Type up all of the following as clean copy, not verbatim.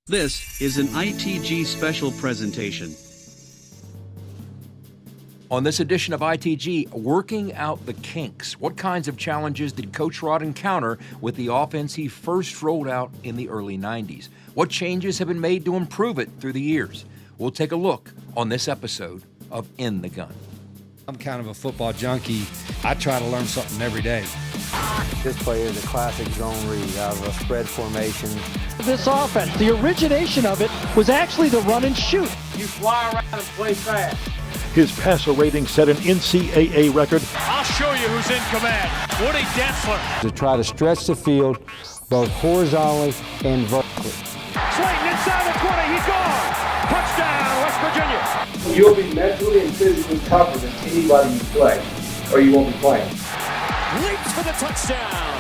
This is an ITG special presentation. On this edition of ITG, working out the kinks. What kinds of challenges did Coach Rod encounter with the offense he first rolled out in the early 90s? What changes have been made to improve it through the years? We'll take a look on this episode of In the Gun. I'm kind of a football junkie. I try to learn something every day. This play is a classic zone read out of a spread formation. This offense, the origination of it was actually the run and shoot. You fly around and play fast. His passer rating set an NCAA record. I'll show you who's in command. Woody Densler. To try to stretch the field both horizontally and vertically. Slayton inside the 20, he's gone. Touchdown, West Virginia. You'll be mentally and physically tougher than anybody you play, or you won't be playing. Leaps for the touchdown.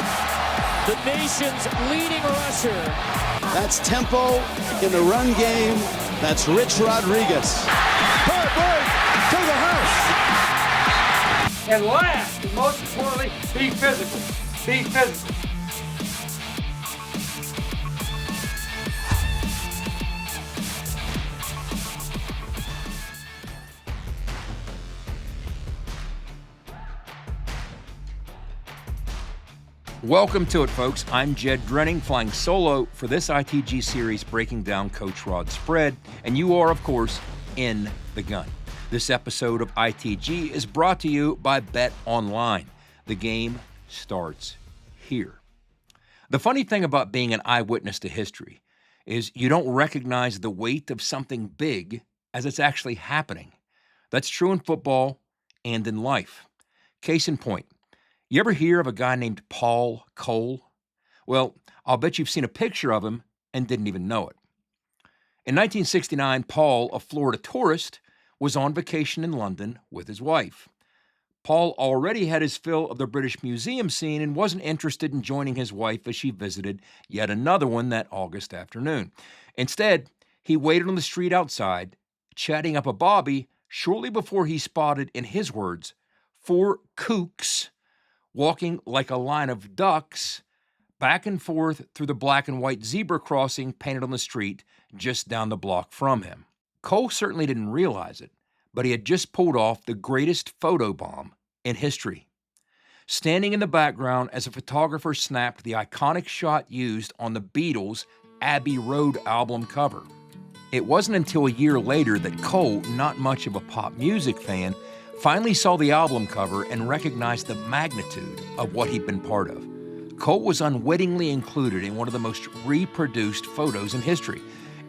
The nation's leading rusher. That's tempo in the run game. That's Rich Rodriguez. Bird to the house. And last, and most importantly, be physical. Be physical. Welcome to it, folks. I'm Jed Drenning, flying solo for this ITG series breaking down Coach Rod's spread, and you are, of course, in the gun. This episode of ITG is brought to you by Bet Online. The game starts here. The funny thing about being an eyewitness to history is you don't recognize the weight of something big as it's actually happening. That's true in football and in life. Case in point, you ever hear of a guy named Paul Cole? Well, I'll bet you've seen a picture of him and didn't even know it. In 1969, Paul, a Florida tourist, was on vacation in London with his wife. Paul already had his fill of the British Museum scene and wasn't interested in joining his wife as she visited yet another one that August afternoon. Instead, he waited on the street outside, chatting up a bobby shortly before he spotted, in his words, 4 kooks walking like a line of ducks back and forth through the black and white zebra crossing painted on the street just down the block from him. Cole certainly didn't realize it, but he had just pulled off the greatest photo bomb in history. Standing in the background as a photographer snapped the iconic shot used on the Beatles' Abbey Road album cover. It wasn't until a year later that Cole, not much of a pop music fan, finally saw the album cover and recognized the magnitude of what he'd been part of. Cole was unwittingly included in one of the most reproduced photos in history,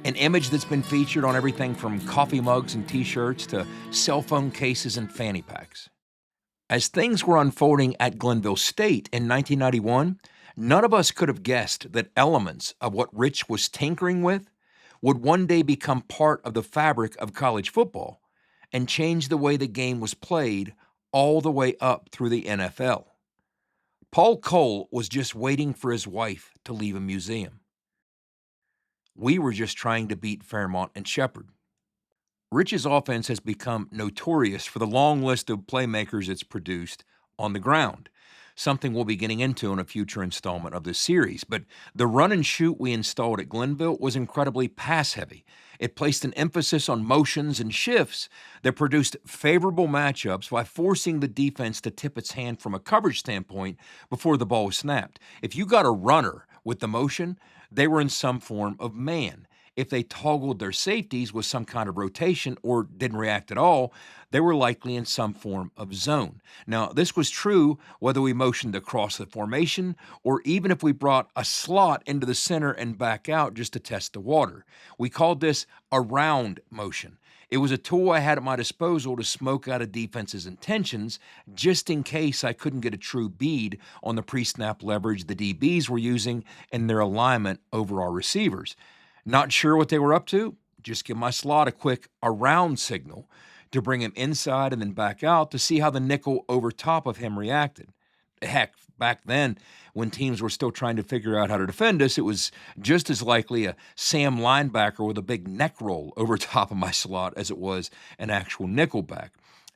an image that's been featured on everything from coffee mugs and t-shirts to cell phone cases and fanny packs. As things were unfolding at Glenville State in 1991, none of us could have guessed that elements of what Rich was tinkering with would one day become part of the fabric of college football and change the way the game was played all the way up through the NFL. Paul Cole was just waiting for his wife to leave a museum. We were just trying to beat Fairmont and Shepherd. Rich's offense has become notorious for the long list of playmakers it's produced on the ground, something we'll be getting into in a future installment of this series. But the run and shoot we installed at Glenville was incredibly pass-heavy. It placed an emphasis on motions and shifts that produced favorable matchups by forcing the defense to tip its hand from a coverage standpoint before the ball was snapped. If you got a runner with the motion, they were in some form of man. If they toggled their safeties with some kind of rotation or didn't react at all, they were likely in some form of zone. Now, this was true whether we motioned across the formation or even if we brought a slot into the center and back out just to test the water. We called this a round motion. It was a tool I had at my disposal to smoke out a defense's intentions just in case I couldn't get a true bead on the pre-snap leverage the DBs were using and their alignment over our receivers. Not sure what they were up to? Just give my slot a quick around signal to bring him inside and then back out to see how the nickel over top of him reacted. Heck, back then, when teams were still trying to figure out how to defend us, it was just as likely a Sam linebacker with a big neck roll over top of my slot as it was an actual nickelback.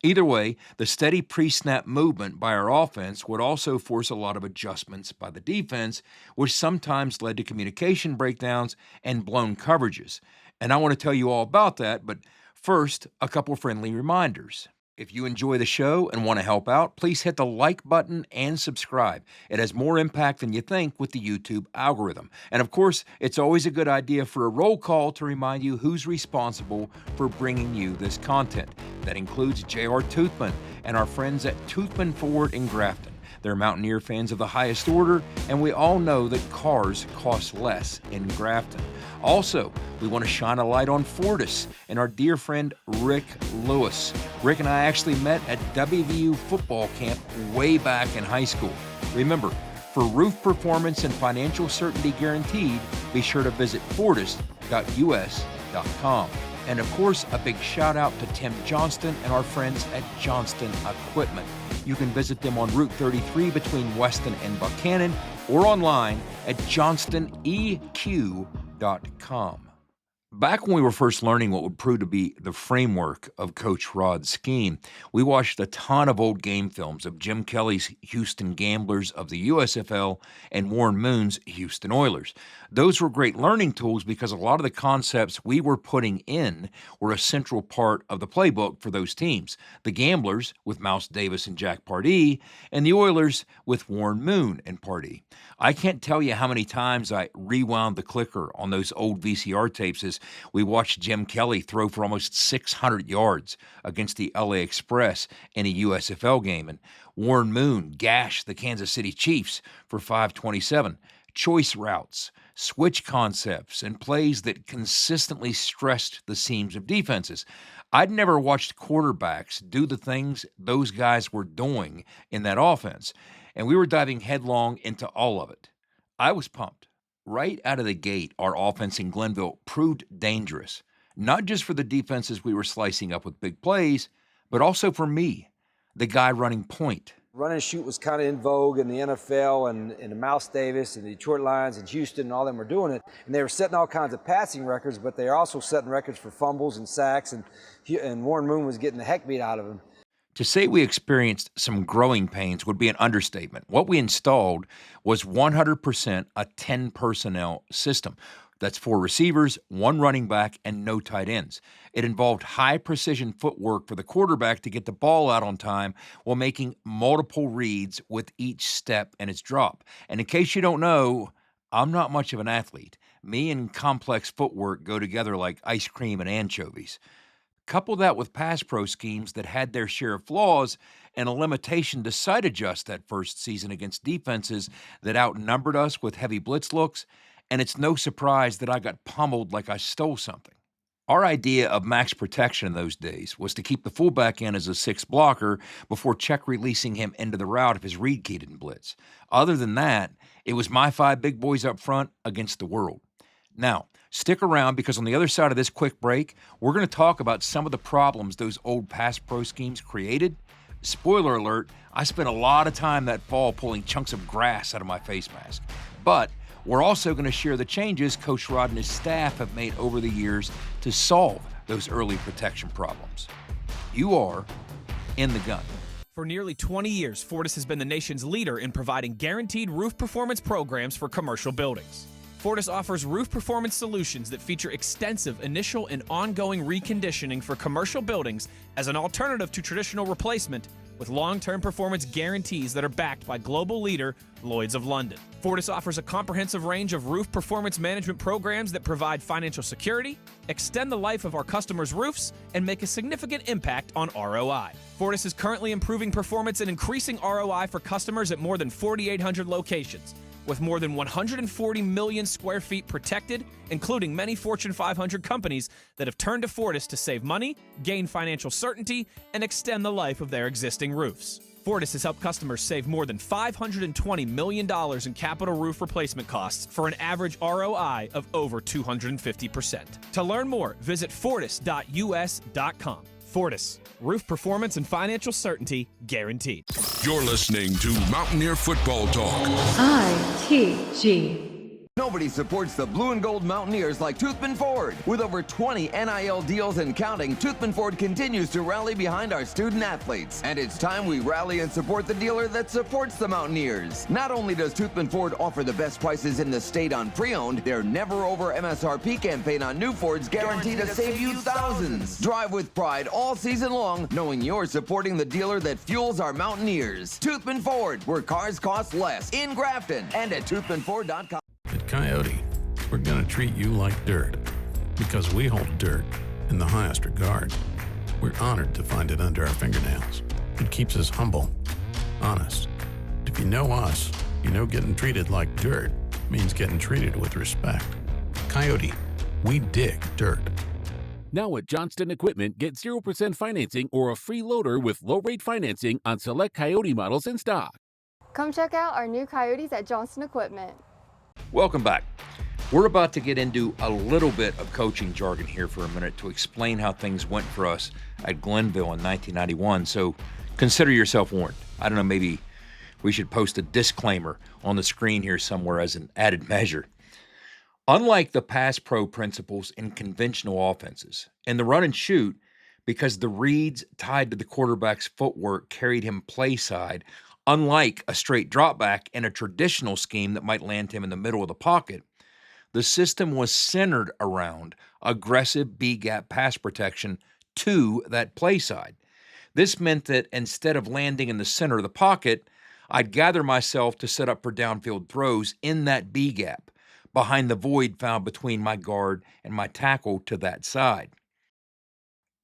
Either way, the steady pre-snap movement by our offense would also force a lot of adjustments by the defense, which sometimes led to communication breakdowns and blown coverages. And I want to tell you all about that, but first, a couple friendly reminders. If you enjoy the show and want to help out, please hit the like button and subscribe. It has more impact than you think with the YouTube algorithm. And of course, it's always a good idea for a roll call to remind you who's responsible for bringing you this content. That includes J.R. Toothman and our friends at Toothman Ford in Grafton. They're Mountaineer fans of the highest order, and we all know that cars cost less in Grafton. Also, we want to shine a light on Fortis and our dear friend Rick Lewis. Rick and I actually met at WVU football camp way back in high school. Remember, for roof performance and financial certainty guaranteed, be sure to visit fortis.us.com. And of course, a big shout out to Tim Johnston and our friends at Johnston Equipment. You can visit them on Route 33 between Weston and Buchanan or online at johnstoneq.com. Back when we were first learning what would prove to be the framework of Coach Rod's scheme, we watched a ton of old game films of Jim Kelly's Houston Gamblers of the USFL and Warren Moon's Houston Oilers. Those were great learning tools because a lot of the concepts we were putting in were a central part of the playbook for those teams. The Gamblers with Mouse Davis and Jack Pardee, and the Oilers with Warren Moon and Pardee. I can't tell you how many times I rewound the clicker on those old VCR tapes as we watched Jim Kelly throw for almost 600 yards against the LA Express in a USFL game, and Warren Moon gashed the Kansas City Chiefs for 527. Choice routes, switch concepts, and plays that consistently stressed the seams of defenses. I'd never watched quarterbacks do the things those guys were doing in that offense, and we were diving headlong into all of it. I was pumped. Right out of the gate, our offense in Glenville proved dangerous, not just for the defenses we were slicing up with big plays, but also for me, the guy running point. Run and shoot was kind of in vogue in the NFL, and the Mouse Davis and the Detroit Lions and Houston and all them were doing it. And they were setting all kinds of passing records, but they were also setting records for fumbles and sacks, and Warren Moon was getting the heck beat out of him. To say we experienced some growing pains would be an understatement. What we installed was 100% a 10 personnel system. That's 4 receivers, 1 running back, and no tight ends. It involved high-precision footwork for the quarterback to get the ball out on time while making multiple reads with each step and its drop. And in case you don't know, I'm not much of an athlete. Me and complex footwork go together like ice cream and anchovies. Couple that with pass pro schemes that had their share of flaws and a limitation to sight adjust that first season against defenses that outnumbered us with heavy blitz looks, and it's no surprise that I got pummeled like I stole something. Our idea of max protection in those days was to keep the fullback in as a 6th blocker before check releasing him into the route if his read key didn't blitz. Other than that, it was my 5 big boys up front against the world. Now, stick around because on the other side of this quick break, we're going to talk about some of the problems those old pass pro schemes created. Spoiler alert, I spent a lot of time that fall pulling chunks of grass out of my face mask. But we're also going to share the changes Coach Rod and his staff have made over the years to solve those early protection problems. You are in the gun. For nearly 20 years, Fortis has been the nation's leader in providing guaranteed roof performance programs for commercial buildings. Fortis offers roof performance solutions that feature extensive initial and ongoing reconditioning for commercial buildings as an alternative to traditional replacement, with long-term performance guarantees that are backed by global leader Lloyd's of London. Fortis offers a comprehensive range of roof performance management programs that provide financial security, extend the life of our customers' roofs, and make a significant impact on ROI. Fortis is currently improving performance and increasing ROI for customers at more than 4,800 locations, with more than 140 million square feet protected, including many Fortune 500 companies that have turned to Fortis to save money, gain financial certainty, and extend the life of their existing roofs. Fortis has helped customers save more than $520 million in capital roof replacement costs for an average ROI of over 250%. To learn more, visit fortis.us.com. Fortis, roof performance and financial certainty guaranteed. You're listening to Mountaineer Football Talk. ITG. Nobody supports the blue and gold Mountaineers like Toothman Ford. With over 20 NIL deals and counting, Toothman Ford continues to rally behind our student athletes. And it's time we rally and support the dealer that supports the Mountaineers. Not only does Toothman Ford offer the best prices in the state on pre-owned, their never over MSRP campaign on new Fords guaranteed to save you thousands. Drive with pride all season long, knowing you're supporting the dealer that fuels our Mountaineers. Toothman Ford, where cars cost less, in Grafton and at toothmanford.com. At Coyote, we're going to treat you like dirt because we hold dirt in the highest regard. We're honored to find it under our fingernails. It keeps us humble, honest. If you know us, you know getting treated like dirt means getting treated with respect. Coyote, we dig dirt. Now at Johnston Equipment, get 0% financing or a free loader with low-rate financing on select Coyote models in stock. Come check out our new Coyotes at Johnston Equipment. Welcome back. We're about to get into a little bit of coaching jargon here for a minute to explain how things went for us at Glenville in 1991, so consider yourself warned. I don't know, maybe we should post a disclaimer on the screen here somewhere as an added measure. Unlike the pass pro principles in conventional offenses, in the run and shoot, because the reads tied to the quarterback's footwork carried him play side, unlike a straight drop back in a traditional scheme that might land him in the middle of the pocket, the system was centered around aggressive B-gap pass protection to that play side. This meant that instead of landing in the center of the pocket, I'd gather myself to set up for downfield throws in that B-gap, behind the void found between my guard and my tackle to that side.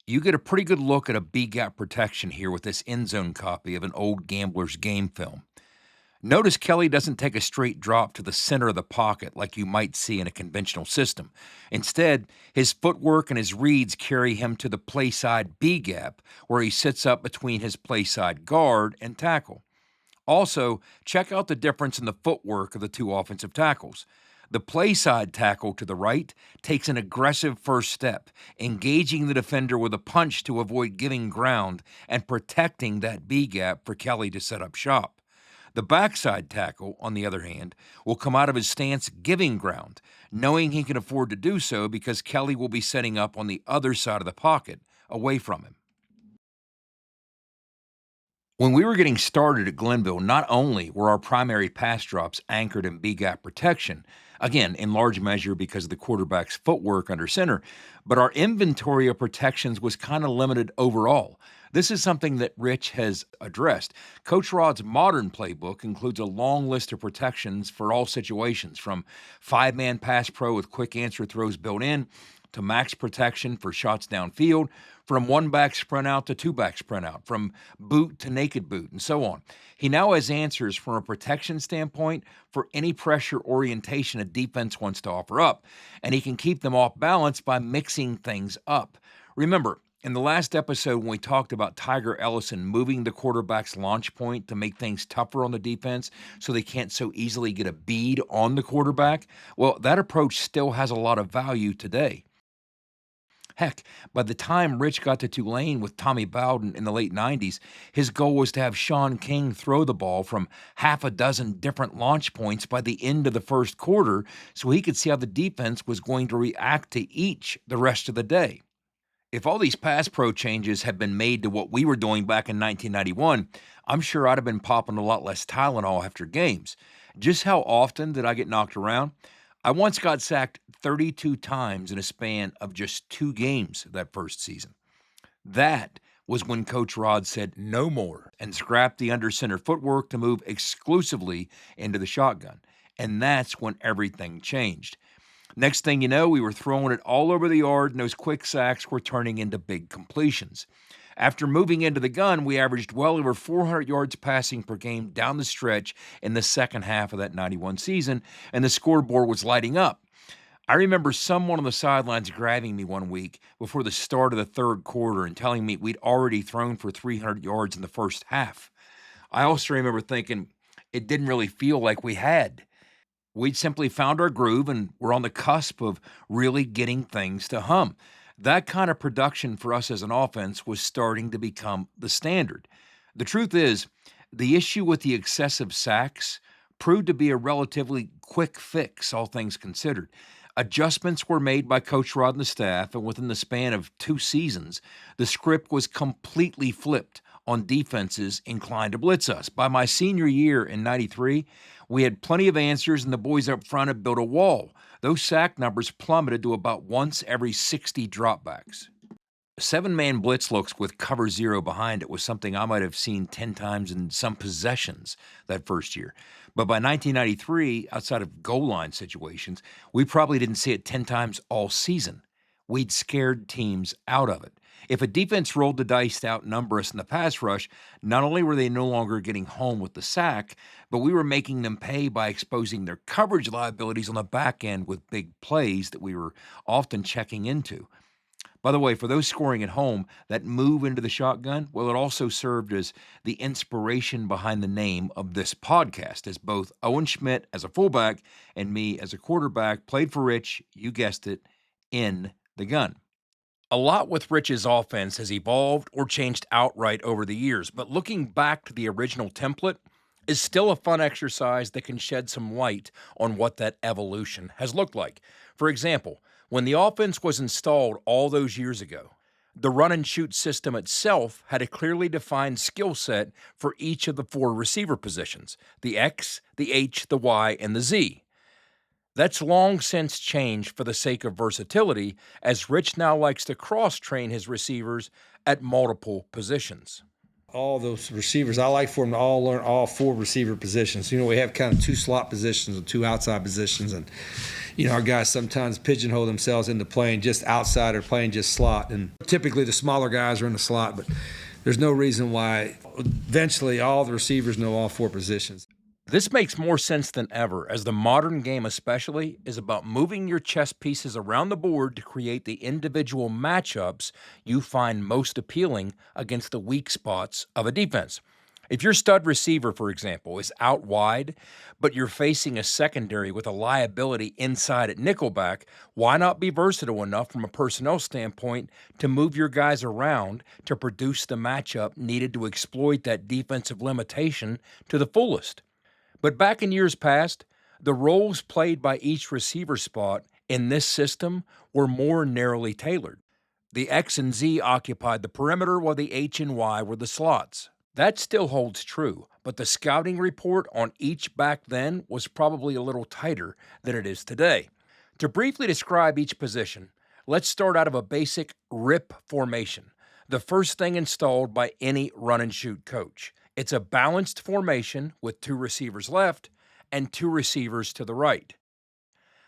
You get a pretty good look at a B-gap protection here with this end zone copy of an old Gambler's Game film. Notice Kelly doesn't take a straight drop to the center of the pocket like you might see in a conventional system. Instead, his footwork and his reads carry him to the play side B-gap, where he sits up between his play side guard and tackle. Also, check out the difference in the footwork of the two offensive tackles. The play side tackle to the right takes an aggressive first step, engaging the defender with a punch to avoid giving ground and protecting that B-gap for Kelly to set up shop. The backside tackle, on the other hand, will come out of his stance giving ground, knowing he can afford to do so because Kelly will be setting up on the other side of the pocket, away from him. When we were getting started at Glenville, not only were our primary pass drops anchored in B-gap protection, again, in large measure because of the quarterback's footwork under center, but our inventory of protections was kind of limited overall. This is something that Rich has addressed. Coach Rod's modern playbook includes a long list of protections for all situations, from 5-man pass pro with quick answer throws built in, to max protection for shots downfield, from 1-back sprint out to 2-back sprint out, from boot to naked boot, and so on. He now has answers from a protection standpoint for any pressure orientation a defense wants to offer up, and he can keep them off balance by mixing things up. Remember, in the last episode when we talked about Tiger Ellison moving the quarterback's launch point to make things tougher on the defense so they can't so easily get a bead on the quarterback, well, that approach still has a lot of value today. Heck, by the time Rich got to Tulane with Tommy Bowden in the late 90s, his goal was to have Sean King throw the ball from half a dozen different launch points by the end of the first quarter so he could see how the defense was going to react to each the rest of the day. If all these pass pro changes had been made to what we were doing back in 1991, I'm sure I'd have been popping a lot less Tylenol after games. Just how often did I get knocked around? I once got sacked 32 times in a span of just 2 games that first season. That was when Coach Rod said no more and scrapped the under center footwork to move exclusively into the shotgun. And that's when everything changed. Next thing you know, we were throwing it all over the yard, and those quick sacks were turning into big completions. After moving into the gun, we averaged well over 400 yards passing per game down the stretch in the second half of that 91 season, and the scoreboard was lighting up. I remember someone on the sidelines grabbing me one week before the start of the third quarter and telling me we'd already thrown for 300 yards in the first half. I also remember thinking it didn't really feel like we had. We'd simply found our groove and were on the cusp of really getting things to hum. That kind of production for us as an offense was starting to become the standard. The truth is, the issue with the excessive sacks proved to be a relatively quick fix, all things considered. Adjustments were made by Coach Rod and the staff, and within the span of 2 seasons, the script was completely flipped on defenses inclined to blitz us. By my senior year in '93, we had plenty of answers, and the boys up front had built a wall. Those sack numbers plummeted to about once every 60 dropbacks. 7-man blitz looks with cover 0 behind it was something I might have seen 10 times in some possessions that first year. But by 1993, outside of goal line situations, we probably didn't see it 10 times all season. We'd scared teams out of it. If a defense rolled the dice to outnumber us in the pass rush, not only were they no longer getting home with the sack, but we were making them pay by exposing their coverage liabilities on the back end with big plays that we were often checking into. By the way, for those scoring at home, that move into the shotgun, well, it also served as the inspiration behind the name of this podcast, as both Owen Schmitt as a fullback and me as a quarterback played for Rich, you guessed it, in the gun. A lot with Rich's offense has evolved or changed outright over the years, but looking back to the original template is still a fun exercise that can shed some light on what that evolution has looked like. For example, when the offense was installed all those years ago, the run-and-shoot system itself had a clearly defined skill set for each of the 4 receiver positions, the X, the H, the Y, and the Z. That's long since changed for the sake of versatility, as Rich now likes to cross-train his receivers at multiple positions. All those receivers, I like for them to all learn all 4 receiver positions. We have kind of 2 slot positions and 2 outside positions. And, our guys sometimes pigeonhole themselves into playing just outside or playing just slot. And typically the smaller guys are in the slot, but there's no reason why eventually all the receivers know all 4 positions. This makes more sense than ever, as the modern game especially is about moving your chess pieces around the board to create the individual matchups you find most appealing against the weak spots of a defense. If your stud receiver, for example, is out wide, but you're facing a secondary with a liability inside at nickelback, why not be versatile enough from a personnel standpoint to move your guys around to produce the matchup needed to exploit that defensive limitation to the fullest? But back in years past, the roles played by each receiver spot in this system were more narrowly tailored. The X and Z occupied the perimeter while the H and Y were the slots. That still holds true, but the scouting report on each back then was probably a little tighter than it is today. To briefly describe each position, let's start out of a basic RIP formation, the first thing installed by any run-and-shoot coach. It's a balanced formation with 2 receivers left and 2 receivers to the right.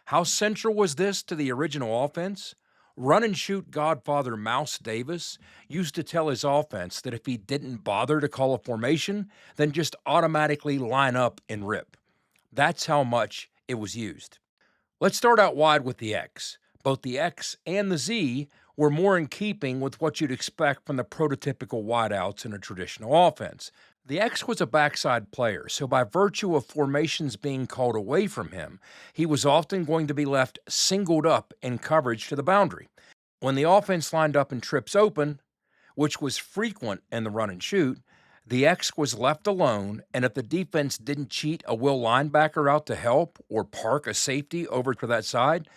How central was this to the original offense? Run-and-shoot godfather Mouse Davis used to tell his offense that if he didn't bother to call a formation, then just automatically line up and rip. That's how much it was used. Let's start out wide with the X. Both the X and the Z were more in keeping with what you'd expect from the prototypical wideouts in a traditional offense. The X was a backside player, so by virtue of formations being called away from him, he was often going to be left singled up in coverage to the boundary. When the offense lined up in trips open, which was frequent in the run and shoot, the X was left alone, and if the defense didn't cheat a will linebacker out to help or park a safety over to that side,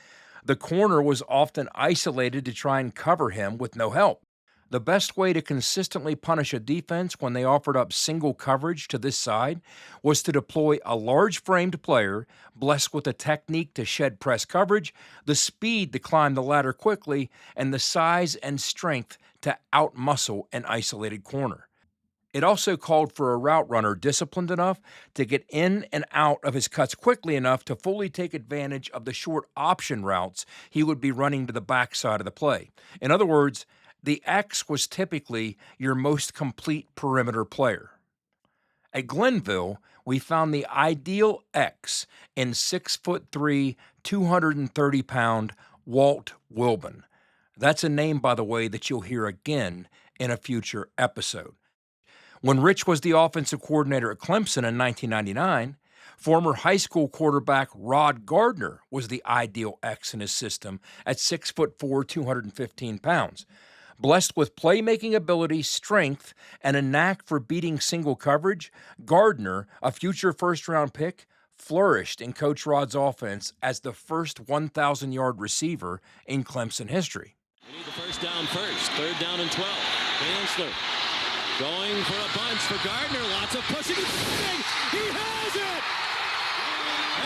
the corner was often isolated to try and cover him with no help. The best way to consistently punish a defense when they offered up single coverage to this side was to deploy a large-framed player blessed with a technique to shed press coverage, the speed to climb the ladder quickly, and the size and strength to out-muscle an isolated corner. It also called for a route runner disciplined enough to get in and out of his cuts quickly enough to fully take advantage of the short option routes he would be running to the backside of the play. In other words, the X was typically your most complete perimeter player. At Glenville, we found the ideal X in 6'3", 230-pound Walt Wilbon. That's a name, by the way, that you'll hear again in a future episode. When Rich was the offensive coordinator at Clemson in 1999, former high school quarterback Rod Gardner was the ideal X in his system at 6'4", 215 pounds. Blessed with playmaking ability, strength, and a knack for beating single coverage, Gardner, a future first-round pick, flourished in Coach Rod's offense as the first 1,000-yard receiver in Clemson history. We need the first down first. 3rd down and 12. Chancellor going for a bunch for Gardner. Lots of pushing. He's running. He has it!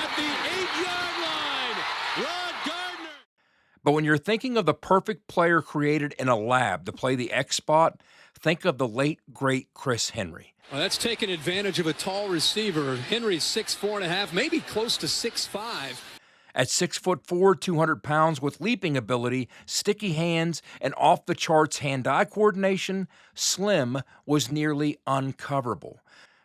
At the 8-yard line, Rod Gardner. But when you're thinking of the perfect player created in a lab to play the X spot, think of the late, great Chris Henry. Well, that's taking advantage of a tall receiver. Henry's 6'4.5", maybe close to 6'5". At 6'4", 200 pounds, with leaping ability, sticky hands, and off-the-charts hand-eye coordination, Slim was nearly uncoverable.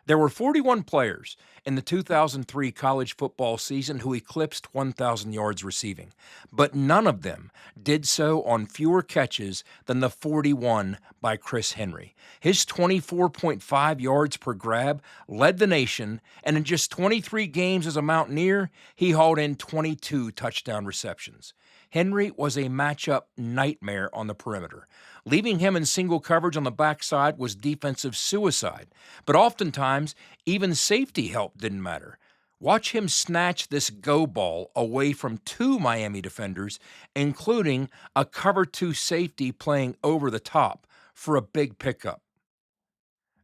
There were 41 players in the 2003 college football season who eclipsed 1,000 yards receiving, but none of them did so on fewer catches than the 41 by Chris Henry. His 24.5 yards per grab led the nation, and in just 23 games as a Mountaineer, he hauled in 22 touchdown receptions. Henry was a matchup nightmare on the perimeter. Leaving him in single coverage on the backside was defensive suicide, but oftentimes even safety help didn't matter. Watch him snatch this go ball away from 2 Miami defenders, including a cover 2 safety playing over the top for a big pickup.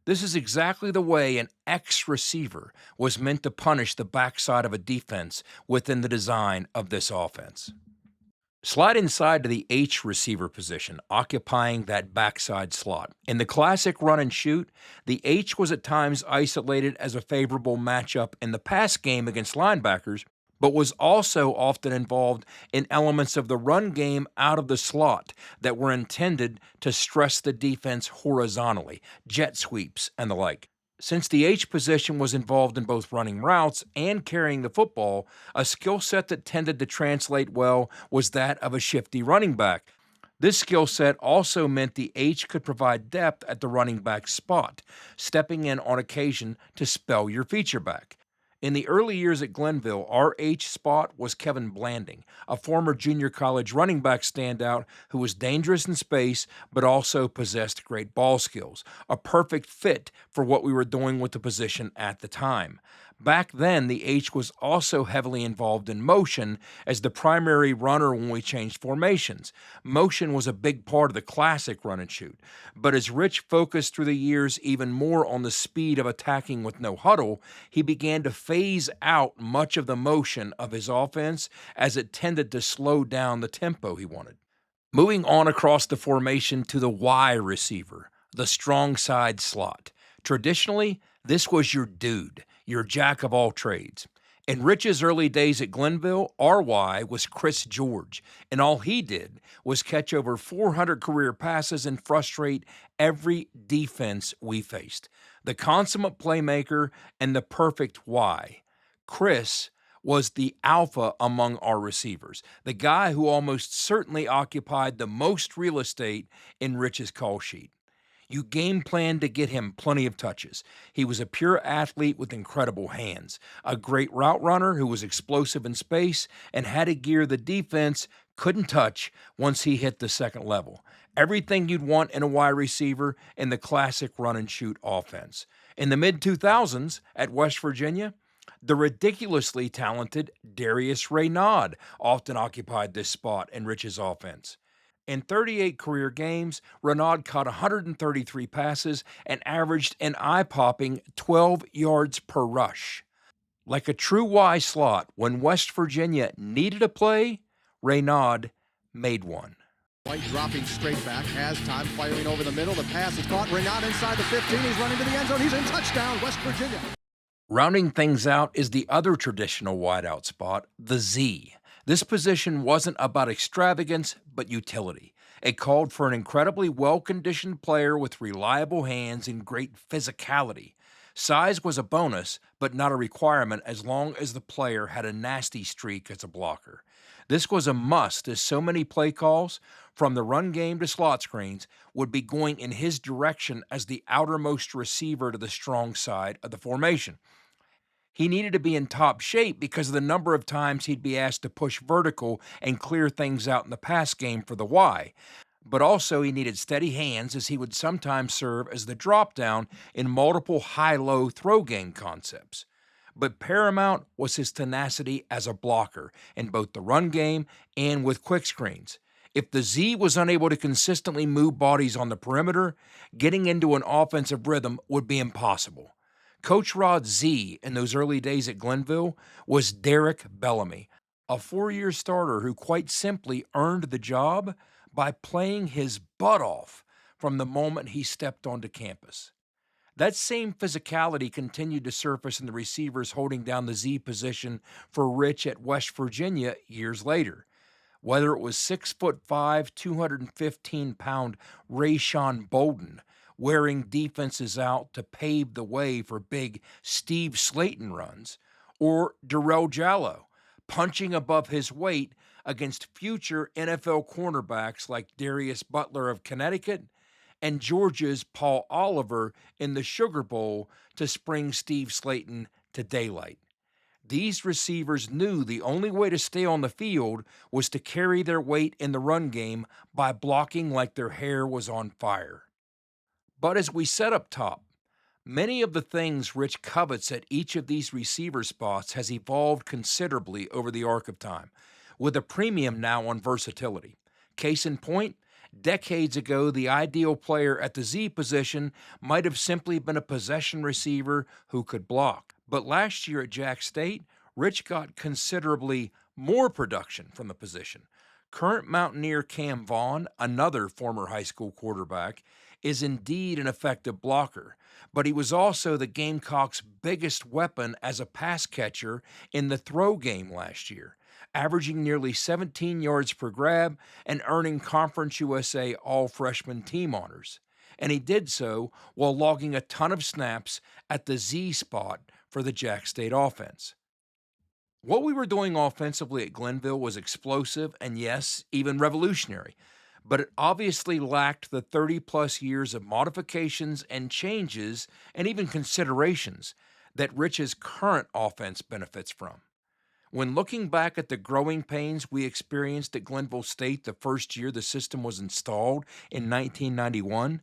This is exactly the way an X receiver was meant to punish the backside of a defense within the design of this offense. Slide inside to the H receiver position, occupying that backside slot. In the classic run and shoot, the H was at times isolated as a favorable matchup in the pass game against linebackers, but was also often involved in elements of the run game out of the slot that were intended to stress the defense horizontally, jet sweeps and the like. Since the H position was involved in both running routes and carrying the football, a skill set that tended to translate well was that of a shifty running back. This skill set also meant the H could provide depth at the running back spot, stepping in on occasion to spell your feature back. In the early years at Glenville, our H spot was Kevin Blanding, a former junior college running back standout who was dangerous in space but also possessed great ball skills, a perfect fit for what we were doing with the position at the time. Back then, the H was also heavily involved in motion as the primary runner when we changed formations. Motion was a big part of the classic run and shoot, but as Rich focused through the years even more on the speed of attacking with no huddle, he began to phase out much of the motion of his offense as it tended to slow down the tempo he wanted. Moving on across the formation to the Y receiver, the strong side slot. Traditionally, this was your dude, your jack of all trades. In Rich's early days at Glenville, RY was Chris George, and all he did was catch over 400 career passes and frustrate every defense we faced. The consummate playmaker and the perfect Y. Chris was the alpha among our receivers, the guy who almost certainly occupied the most real estate in Rich's call sheet. You game planned to get him plenty of touches. He was a pure athlete with incredible hands, a great route runner who was explosive in space and had a gear the defense couldn't touch once he hit the second level. Everything you'd want in a wide receiver in the classic run and shoot offense. In the mid-2000s at West Virginia, the ridiculously talented Darius Raynaud often occupied this spot in Rich's offense. In 38 career games, Raynaud caught 133 passes and averaged an eye-popping 12 yards per rush. Like a true Y slot, when West Virginia needed a play, Raynaud made one. White dropping straight back, has time, firing over the middle. The pass is caught. Raynaud inside the 15. He's running to the end zone. He's in touchdown, West Virginia. Rounding things out is the other traditional wideout spot, the Z. This position wasn't about extravagance, but utility. It called for an incredibly well-conditioned player with reliable hands and great physicality. Size was a bonus, but not a requirement as long as the player had a nasty streak as a blocker. This was a must as so many play calls, from the run game to slot screens, would be going in his direction as the outermost receiver to the strong side of the formation. He needed to be in top shape because of the number of times he'd be asked to push vertical and clear things out in the pass game for the Y. But also he needed steady hands as he would sometimes serve as the drop down in multiple high-low throw game concepts. But paramount was his tenacity as a blocker in both the run game and with quick screens. If the Z was unable to consistently move bodies on the perimeter, getting into an offensive rhythm would be impossible. Coach Rod's Z in those early days at Glenville was Derek Bellamy, a 4-year starter who quite simply earned the job by playing his butt off from the moment he stepped onto campus. That same physicality continued to surface in the receivers holding down the Z position for Rich at West Virginia years later. Whether it was 6'5", 215-pound Rayshawn Bolden wearing defenses out to pave the way for big Steve Slayton runs, or Darrell Jallow punching above his weight against future NFL cornerbacks like Darius Butler of Connecticut and Georgia's Paul Oliver in the Sugar Bowl to spring Steve Slayton to daylight. These receivers knew the only way to stay on the field was to carry their weight in the run game by blocking like their hair was on fire. But as we said up top, many of the things Rich covets at each of these receiver spots has evolved considerably over the arc of time, with a premium now on versatility. Case in point, decades ago, the ideal player at the Z position might have simply been a possession receiver who could block. But last year at Jack State, Rich got considerably more production from the position. Current Mountaineer Cam Vaughn, another former high school quarterback, is indeed an effective blocker, but he was also the Gamecocks' biggest weapon as a pass catcher in the throw game last year, averaging nearly 17 yards per grab and earning Conference USA All-Freshman team honors. And he did so while logging a ton of snaps at the Z spot for the Jack State offense. What we were doing offensively at Glenville was explosive and, yes, even revolutionary, but it obviously lacked the 30-plus years of modifications and changes and even considerations that Rich's current offense benefits from. When looking back at the growing pains we experienced at Glenville State the first year the system was installed in 1991,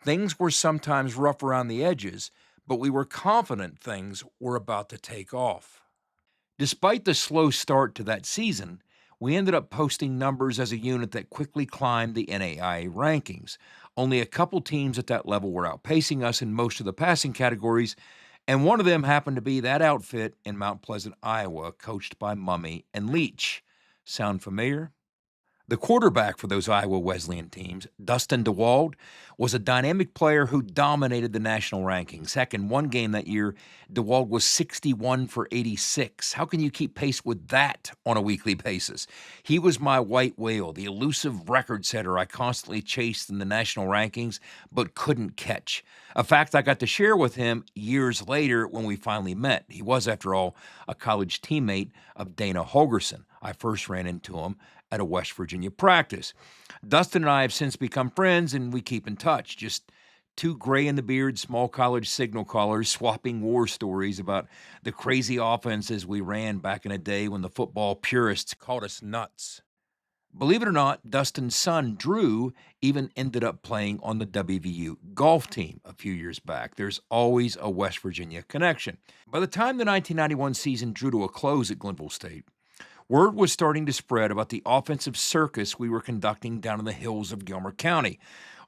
things were sometimes rough around the edges, but we were confident things were about to take off. Despite the slow start to that season, we ended up posting numbers as a unit that quickly climbed the NAIA rankings. Only a couple teams at that level were outpacing us in most of the passing categories, and one of them happened to be that outfit in Mount Pleasant, Iowa, coached by Mummy and Leach. Sound familiar? The quarterback for those Iowa Wesleyan teams, Dustin DeWald, was a dynamic player who dominated the national rankings. Heck, in one game that year, DeWald was 61 for 86. How can you keep pace with that on a weekly basis? He was my white whale, the elusive record setter I constantly chased in the national rankings but couldn't catch. A fact I got to share with him years later when we finally met. He was, after all, a college teammate of Dana Holgerson. I first ran into him at a West Virginia practice. Dustin and I have since become friends, and we keep in touch. Just two gray-in-the-beard small college signal callers swapping war stories about the crazy offenses we ran back in a day when the football purists called us nuts. Believe it or not, Dustin's son, Drew, even ended up playing on the WVU golf team a few years back. There's always a West Virginia connection. By the time the 1991 season drew to a close at Glenville State, word was starting to spread about the offensive circus we were conducting down in the hills of Gilmer County.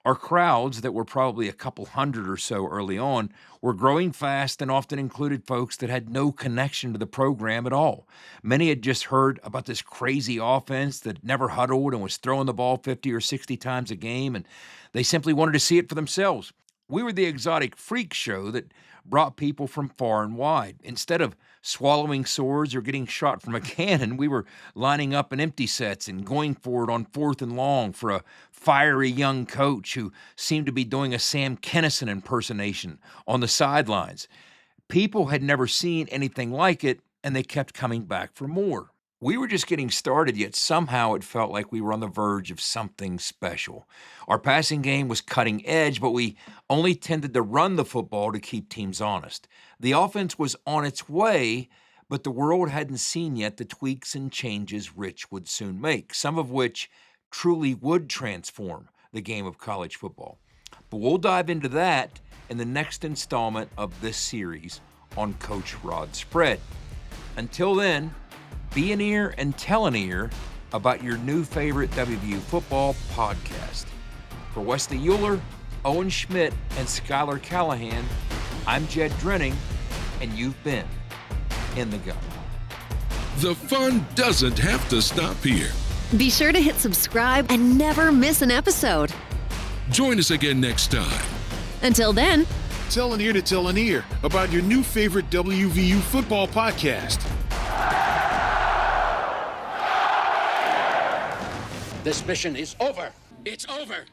Our crowds, that were probably a couple hundred or so early on, were growing fast and often included folks that had no connection to the program at all. Many had just heard about this crazy offense that never huddled and was throwing the ball 50 or 60 times a game, and they simply wanted to see it for themselves. We were the exotic freak show that brought people from far and wide. Instead of swallowing swords or getting shot from a cannon, we were lining up in empty sets and going for it on 4th and long for a fiery young coach who seemed to be doing a Sam Kinison impersonation on the sidelines. People had never seen anything like it, and they kept coming back for more. We were just getting started, yet somehow it felt like we were on the verge of something special. Our passing game was cutting edge, but we only tended to run the football to keep teams honest. The offense was on its way, but the world hadn't seen yet the tweaks and changes Rich would soon make, some of which truly would transform the game of college football. But we'll dive into that in the next installment of this series on Coach Rod's spread. Until then, be an ear and tell an ear about your new favorite WVU football podcast. For Wes Uhler, Owen Schmitt, and Schuyler Callihan, I'm Jed Drenning, and you've been in the gun. The fun doesn't have to stop here. Be sure to hit subscribe and never miss an episode. Join us again next time. Until then, tell an ear to tell an ear about your new favorite WVU football podcast. This mission is over. It's over.